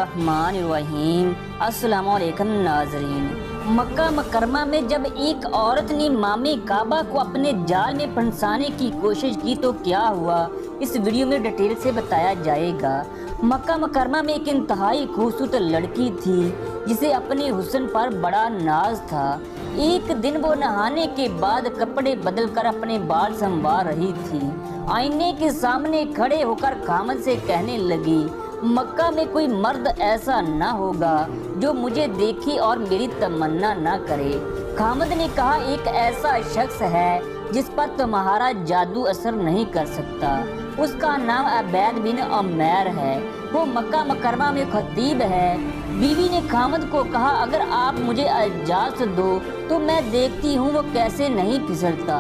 बिस्मिल्लाहिर्रहमानिर्रहीम। अस्सलामुअलैकुम नाज़रीन। मक्का मुकर्रमा में जब एक औरत ने इमाम काबा को अपने जाल में फंसाने की कोशिश की तो क्या हुआ, इस वीडियो में डिटेल से बताया जाएगा। मक्का मुकर्रमा में एक इंतहाई खूबसूरत लड़की थी जिसे अपने हुस्न पर बड़ा नाज था। एक दिन वो नहाने के बाद कपड़े बदलकर अपने बाल संवार रही थी। आईने के सामने खड़े होकर खामद से कहने लगी, मक्का में कोई मर्द ऐसा ना होगा जो मुझे देखे और मेरी तमन्ना ना करे। खामद ने कहा, एक ऐसा शख्स है जिस पर तुम्हारा जादू असर नहीं कर सकता। उसका नाम अबैद बिन उमैर है। वो मक्का मुकर्रमा में खतीब है। बीवी ने खामद को कहा, अगर आप मुझे इजाज़त दो तो मैं देखती हूँ वो कैसे नहीं फिसलता।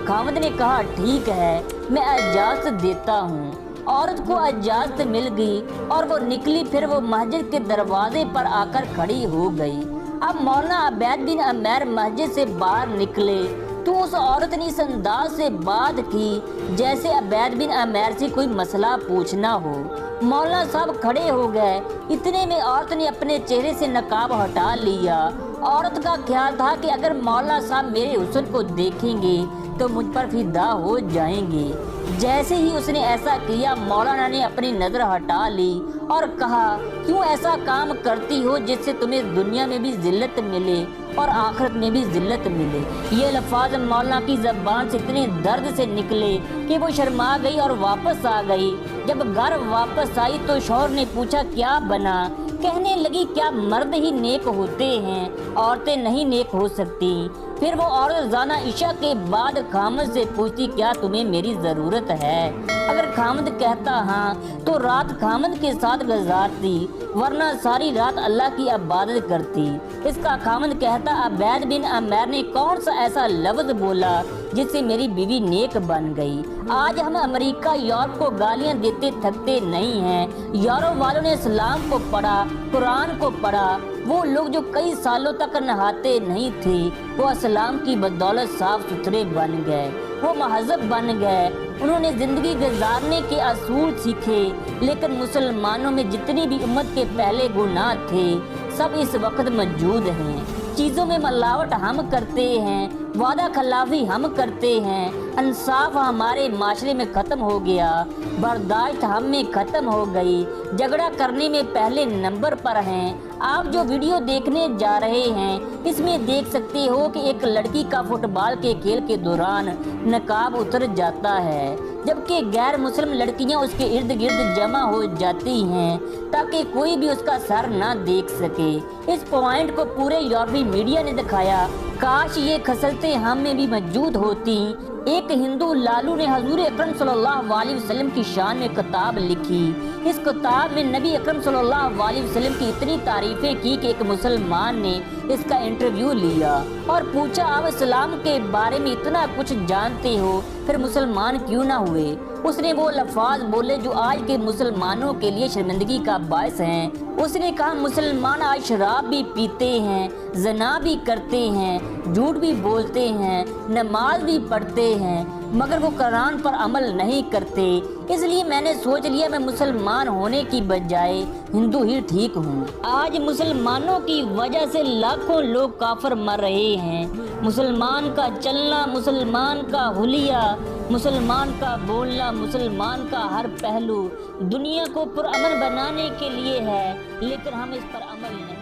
खामद ने कहा, ठीक है, मैं इजाज़त देता हूँ। औरत को इजाज़त मिल गई और वो निकली। फिर वो मस्जिद के दरवाजे पर आकर खड़ी हो गई। अब मौलाना अबैद बिन उमैर मस्जिद से बाहर निकले तो उस औरत ने इस अंदाज से बात की जैसे अबैद बिन उमैर से कोई मसला पूछना हो। मौलाना साहब खड़े हो गए। इतने में औरत ने अपने चेहरे से नकाब हटा लिया। औरत का ख्याल था कि अगर मौलाना साहब मेरे हुस्न को देखेंगे तो मुझ पर फिदा हो जाएंगे। जैसे ही उसने ऐसा किया, मौलाना ने अपनी नजर हटा ली और कहा, क्यों ऐसा काम करती हो जिससे तुम्हें दुनिया में भी जिल्लत मिले और आखिरत में भी जिल्लत मिले। ये लफ्ज़ मौलाना की ज़बान से इतने दर्द से निकले कि वो शर्मा गई और वापस आ गई। जब घर वापस आई तो शौहर ने पूछा, क्या बना? कहने लगी, क्या मर्द ही नेक होते हैं, औरतें नहीं नेक हो सकती? फिर वो औरत ज़ाना इशा के बाद खामद से पूछती, क्या तुम्हें मेरी ज़रूरत है? अगर खामद कहता हाँ तो रात खामद के साथ गुजारती, वरना सारी रात अल्लाह की इबादत करती। इसका खामद कहता, अबैद बिन उमैर ने कौन सा ऐसा लफ्ज़ बोला जिससे मेरी बीवी नेक बन गई। आज हम अमेरिका यूरोप को गालियां देते थकते नहीं हैं। यूरोप वालों ने इस्लाम को पढ़ा, कुरान को पढ़ा। वो लोग जो कई सालों तक नहाते नहीं थे वो इस्लाम की बदौलत साफ सुथरे बन गए, वो महज़ब बन गए। उन्होंने ज़िंदगी गुजारने के असूल सीखे। लेकिन मुसलमानों में जितनी भी उम्मत के पहले गुनाह थे सब इस वक्त मौजूद हैं। चीज़ों में मिलावट हम करते हैं, वादा खिलाफी हम करते हैं, इंसाफ हमारे माशरे में ख़त्म हो गया, बर्दाश्त हम में ख़त्म हो गई, झगड़ा करने में पहले नंबर पर हैं। आप जो वीडियो देखने जा रहे हैं इसमें देख सकते हो कि एक लड़की का फुटबॉल के खेल के दौरान नकाब उतर जाता है, जबकि गैर मुस्लिम लड़कियां उसके इर्द गिर्द जमा हो जाती हैं ताकि कोई भी उसका सर ना देख सके। इस पॉइंट को पूरे यूरोपीय मीडिया ने दिखाया। काश ये खसलतें हम में भी मौजूद होती। एक हिंदू लालू ने हजूर अकरम सल्लल्लाहु अलैहि वसल्लम की शान में किताब लिखी। इस किताब में नबी अकरम सल्लल्लाहु अलैहि वसल्लम की इतनी तारीफें की कि एक मुसलमान ने इसका इंटरव्यू लिया और पूछा, आप इस्लाम के बारे में इतना कुछ जानते हो फिर मुसलमान क्यों ना हुए? उसने वो लफ्ज़ बोले जो आज के मुसलमानों के लिए शर्मिंदगी का बायस हैं। उसने कहा, मुसलमान आज शराब भी पीते हैं, ज़ना भी करते हैं, झूठ भी बोलते हैं, नमाज भी पढ़ते हैं, मगर वो कुरान पर अमल नहीं करते। इसलिए मैंने सोच लिया मैं मुसलमान होने की बजाय हिंदू ही ठीक हूँ। आज मुसलमानों की वजह से लाखों लोग काफिर मर रहे हैं। मुसलमान का चलना, मुसलमान का हुलिया, मुसलमान का बोलना, मुसलमान का हर पहलू दुनिया को पुरअमन बनाने के लिए है, लेकिन हम इस पर अमल नहीं